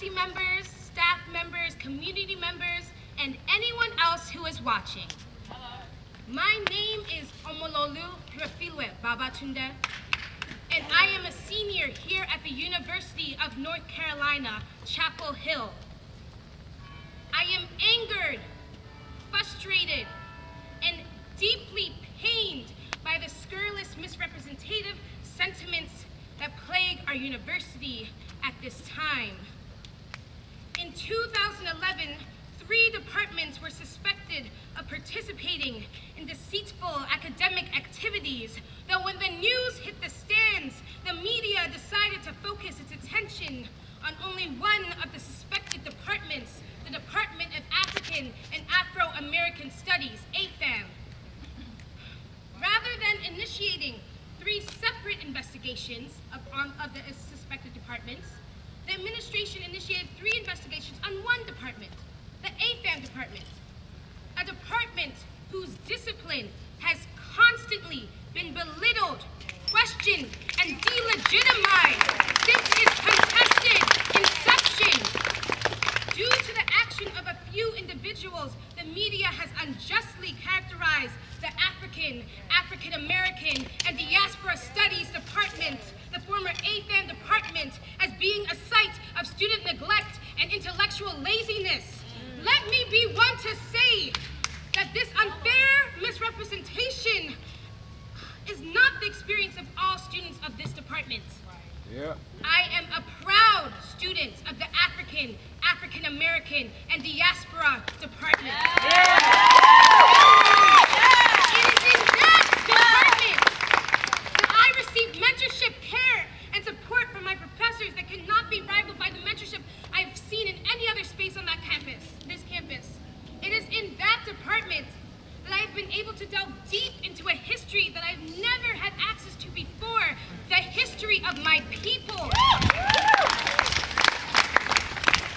faculty members, staff members, community members, and anyone else who is watching. Hello. My name is Omololu Refilwe Babatunde, and I am a senior here at the University of North Carolina, Chapel Hill. I am angered, frustrated, and deeply pained by the scurrilous misrepresentative sentiments that plague our university at this time. In 2011, 3 departments were suspected of participating in deceitful academic activities, though when the news hit the stands, the media decided to focus its attention on only one of the suspected departments, the Department of African and Afro-American Studies, AFAM. Rather than initiating 3 separate investigations of the suspected departments, the administration initiated 3 investigations on one department, the AFAM department, a department whose discipline has constantly been belittled, questioned, and delegitimized since its contested inception. Due to the action of a few individuals, the media has unjustly characterized the African American, and Diaspora Studies Department, the former AFAM department, as being a site of student neglect and intellectual laziness. Let me be one to say that this unfair misrepresentation is not the experience of all students of this department. Yeah. I am a proud student of the African American, and Diaspora Department. It is in that department that I receive mentorship, care, and support from my professors that cannot be rivaled by the mentorship I've seen in any other space on this campus. It is in that department that I have been able to delve deep into a history that I've never had access to before, the history of my people.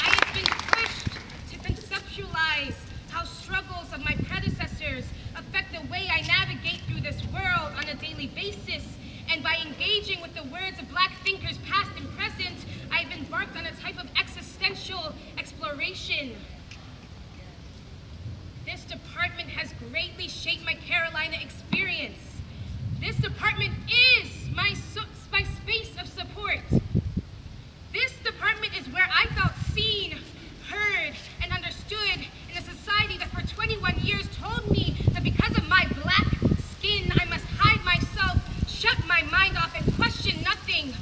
I have been pushed to conceptualize how struggles of my predecessors affect the way I navigate through this world on a daily basis, and by engaging with the words of Black thinkers past and present, I've embarked on a type of existential exploration. This department has greatly shaped my Carolina experience. This department is my space of support. This department is where I felt seen, heard, and understood in a society that for 21 years told me that because of my Black skin, I must hide myself, shut my mind off, and question nothing.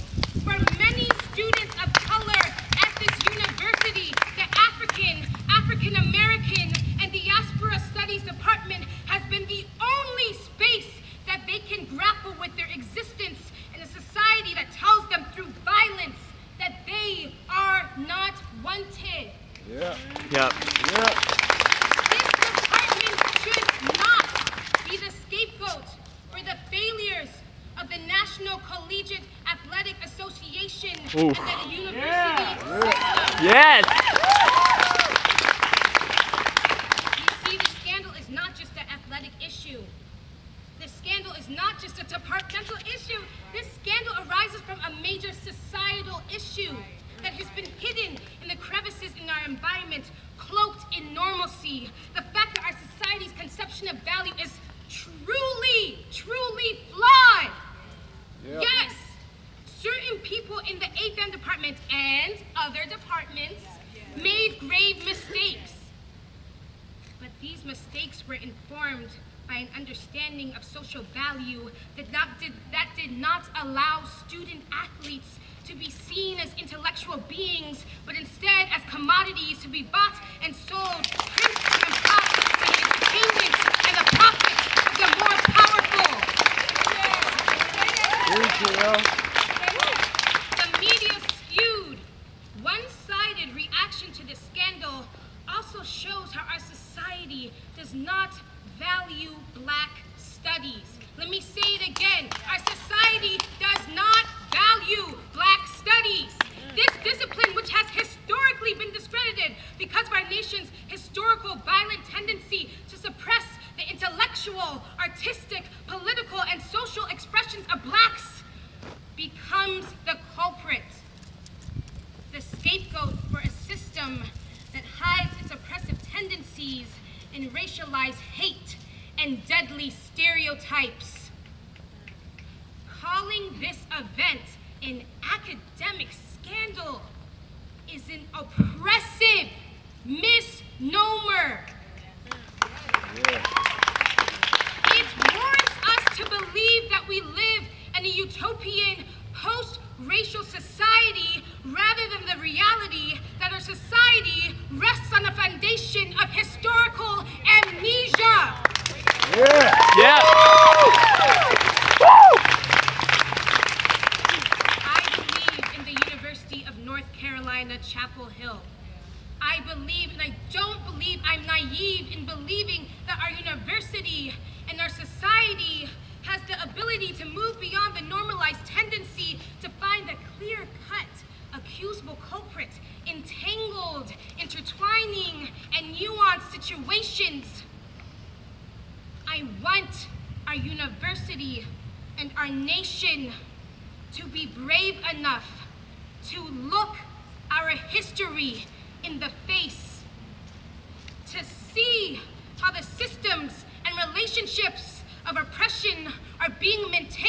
For many students of color at this university, the African American, and Diaspora Studies Department has been the only space that they can grapple with their existence in a society that tells them through violence that they are not wanted. Yeah. Yep. Yeah. This department should not be the scapegoat for the failures of the National Collegiate Athletic Association and the university system. Yes. You see, the scandal is not just an athletic issue. This scandal is not just a departmental issue. This scandal arises from a major societal issue that has been hidden in the crevices in our environment, cloaked in normalcy. The fact that our society's conception of value is truly flawed. Yeah. Yes, certain people in the AFAM department and other departments made grave mistakes. But these mistakes were informed by an understanding of social value that did not allow student athletes to be seen as intellectual beings, but instead as commodities to be bought and sold, principally and profit for the entertainment and the profit of the more powerful. The media's skewed, one-sided reaction to this scandal also shows how our society does not value Black studies. Let me say it again. Our society does not value Black studies. This discipline, which has historically been discredited because of our nation's historical violent tendency to suppress the intellectual, artistic, political, and social expressions of Blacks, becomes the culprit, the scapegoat for a system that hides its oppressive tendencies in racialized hate and deadly stereotypes. Calling this event an academic scandal is an oppressive misnomer. It warrants us to believe that we live in a utopian, post-racial society rather than the reality that our society rests on a foundation of historical amnesia. Yeah. I believe in the University of North Carolina, Chapel Hill. I believe, and I don't believe I'm naive in believing that our university and our society has the ability to move beyond the normalized tendency to find the clear-cut, accusable culprit, entangled, intertwining, and nuanced situations. I want our university and our nation to be brave enough to look our history in the face, to see how the systems and relationships of oppression are being maintained